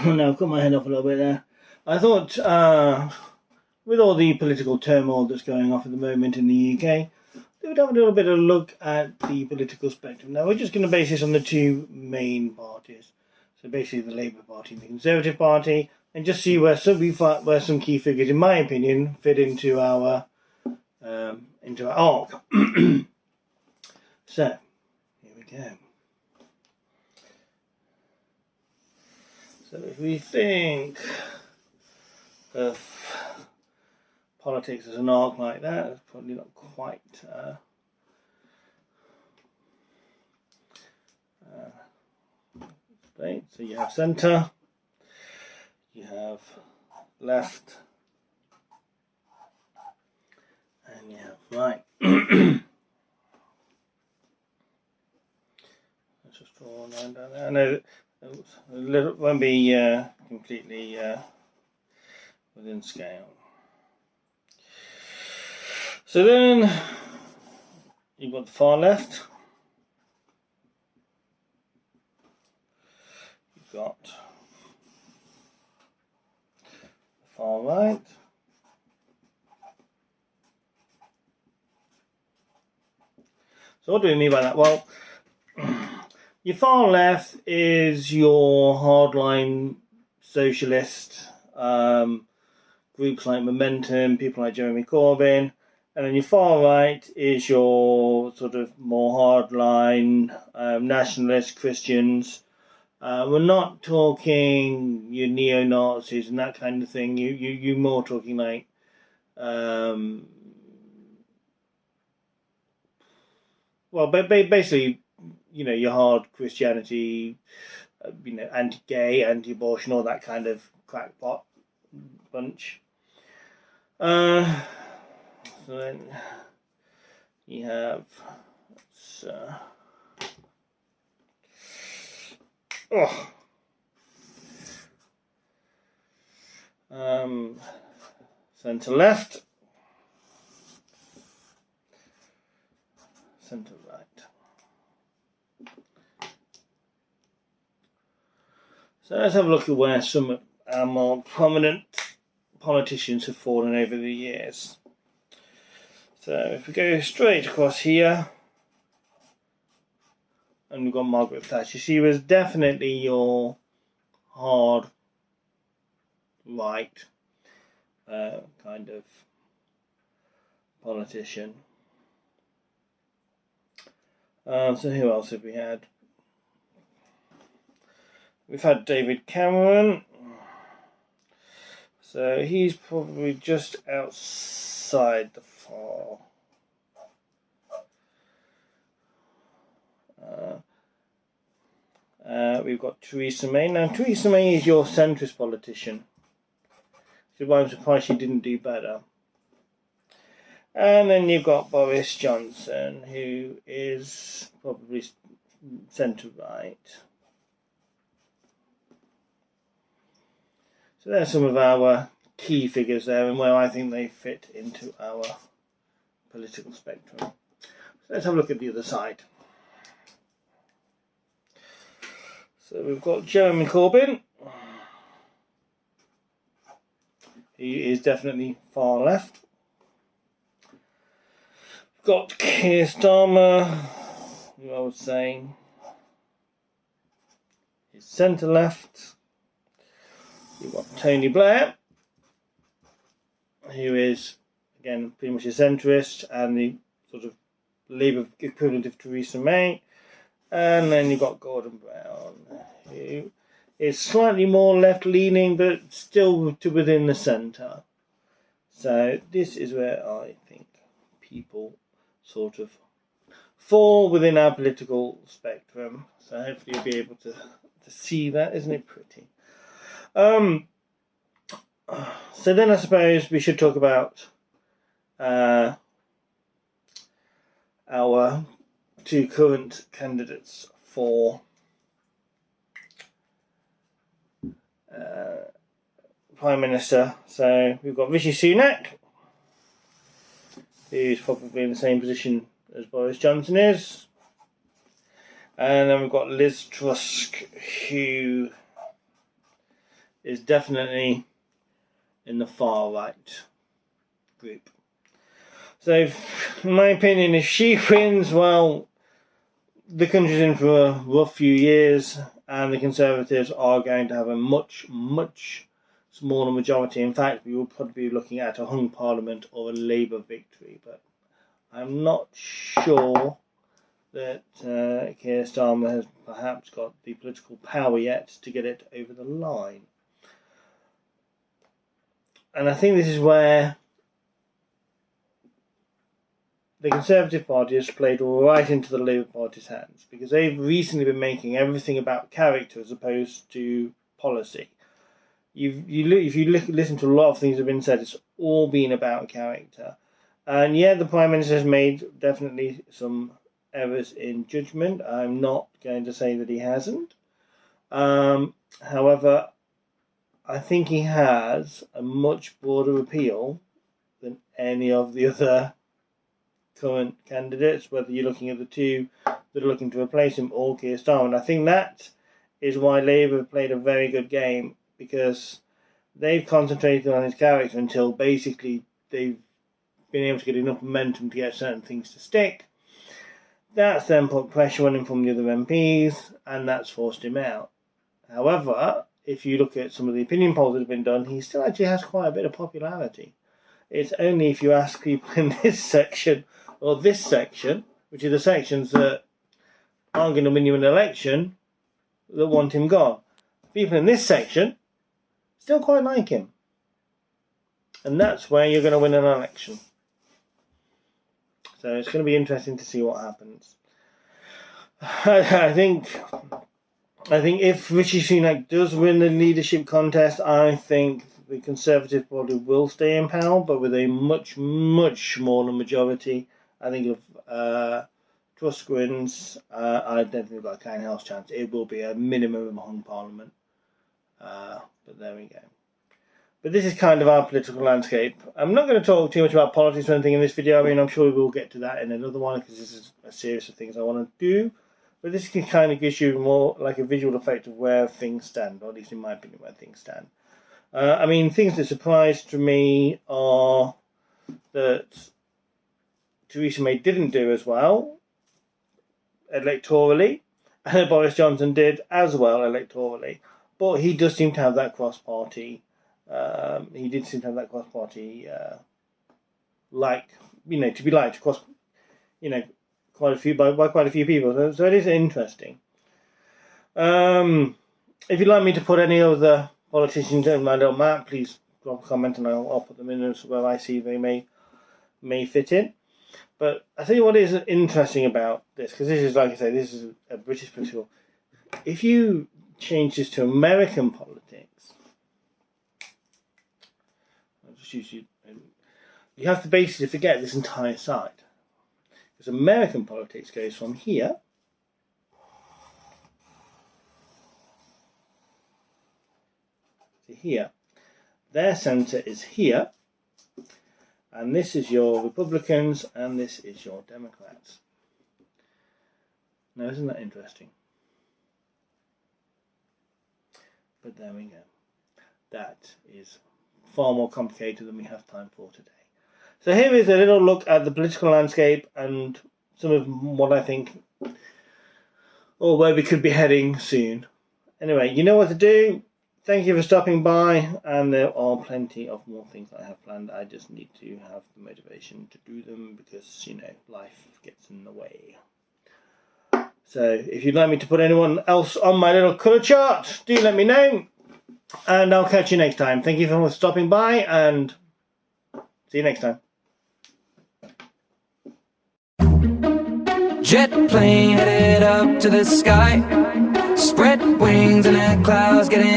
Now I've got my head off a little bit there. I thought, with all the political turmoil that's going off at the moment in the UK, we would have a little bit of a look at the political spectrum. Now we're just going to base this on the two main parties. So basically the Labour Party and the Conservative Party, and just see where some key figures, in my opinion, fit into our arc. So here we go. So if we think of politics as an arc like that, it's probably not quite right. So you have centre, you have left, and you have right. Let's just draw a line down there. I know it won't be completely within scale. So then you've got the far left. You've got the far right. So what do we mean by that? Well, your far left is your hardline socialist groups like Momentum, people like Jeremy Corbyn, and then your far right is your sort of more hardline nationalist Christians. We're not talking your neo-Nazis and that kind of thing. You're more talking like well, basically, you know, your hard Christianity, you know, anti-gay, anti-abortion, all that kind of crackpot bunch. So then you have centre left, centre right. So let's have a look at where some of our more prominent politicians have fallen over the years. So if we go straight across here, and we've got Margaret Thatcher. She was definitely your hard right kind of politician. So who else have we had? We've had David Cameron. So he's probably just outside the far. We've got Theresa May. Now, Theresa May is your centrist politician. Which is why I'm surprised she didn't do better. And then you've got Boris Johnson, who is probably centre-right. So there's some of our key figures there and where I think they fit into our political spectrum. So let's have a look at the other side. So we've got Jeremy Corbyn. He is definitely far left. We've got Keir Starmer, who I would say is centre left. You've got Tony Blair, who is again pretty much a centrist and the sort of Labour equivalent of Theresa May. And then you've got Gordon Brown, who is slightly more left-leaning, but still to within the centre. So this is where I think people sort of fall within our political spectrum. So hopefully you'll be able to see that. Isn't it pretty? So then I suppose we should talk about our two current candidates for Prime Minister. So we've got Rishi Sunak, who's probably in the same position as Boris Johnson is. And then we've got Liz Truss, who is definitely in the far right group. So, in my opinion, if she wins, well, the country's in for a rough few years, and the Conservatives are going to have a much, much smaller majority. In fact, we will probably be looking at a hung parliament or a Labour victory, but I'm not sure that Keir Starmer has perhaps got the political power yet to get it over the line. And I think this is where the Conservative Party has played right into the Labour Party's hands, because they've recently been making everything about character as opposed to policy. If you listen to a lot of things that have been said, it's all been about character. And yeah, the Prime Minister has made definitely some errors in judgment. I'm not going to say that he hasn't. However, I think he has a much broader appeal than any of the other current candidates, whether you're looking at the two that are looking to replace him or Keir Starmer. And I think that is why Labour have played a very good game, because they've concentrated on his character until basically they've been able to get enough momentum to get certain things to stick. That's then put pressure on him from the other MPs, and that's forced him out. However, if you look at some of the opinion polls that have been done, he still actually has quite a bit of popularity. It's only if you ask people in this section or this section, which are the sections that aren't going to win you an election, that want him gone. People in this section still quite like him. And that's where you're going to win an election. So it's going to be interesting to see what happens. I think if Rishi Sunak does win the leadership contest, I think the Conservative Party will stay in power, but with a much, much smaller majority. I think if Tusk wins, I don't think they've got a kind of house chance. It will be a minimum of a hung parliament. But there we go. But this is kind of our political landscape. I'm not going to talk too much about politics or anything in this video. I mean, I'm sure we will get to that in another one, because this is a series of things I want to do. But this can kind of gives you more like a visual effect of where things stand, or at least in my opinion, where things stand. I mean, things that surprised to me are that Theresa May didn't do as well electorally, and Boris Johnson did as well electorally. But he does seem to have that cross-party. He did seem to have that cross-party, to be liked across, quite a few by quite a few people. So it is interesting. If you'd like me to put any of the politicians in my little map, please drop a comment and I'll put them in where I see they may fit in. But I tell you what is interesting about this, because this is, like I say, this is a British political. If you change this to American politics, I'll just use you have to basically forget this entire side. Because American politics goes from here to here. Their centre is here. And this is your Republicans, and this is your Democrats. Now, isn't that interesting? But there we go. That is far more complicated than we have time for today. So here is a little look at the political landscape and some of what I think, or where we could be heading soon. Anyway, you know what to do. Thank you for stopping by, and there are plenty of more things I have planned. I just need to have the motivation to do them because, life gets in the way. So if you'd like me to put anyone else on my little colour chart, do let me know, and I'll catch you next time. Thank you for stopping by, and see you next time. Jet plane headed up to the sky, spread wings and the clouds getting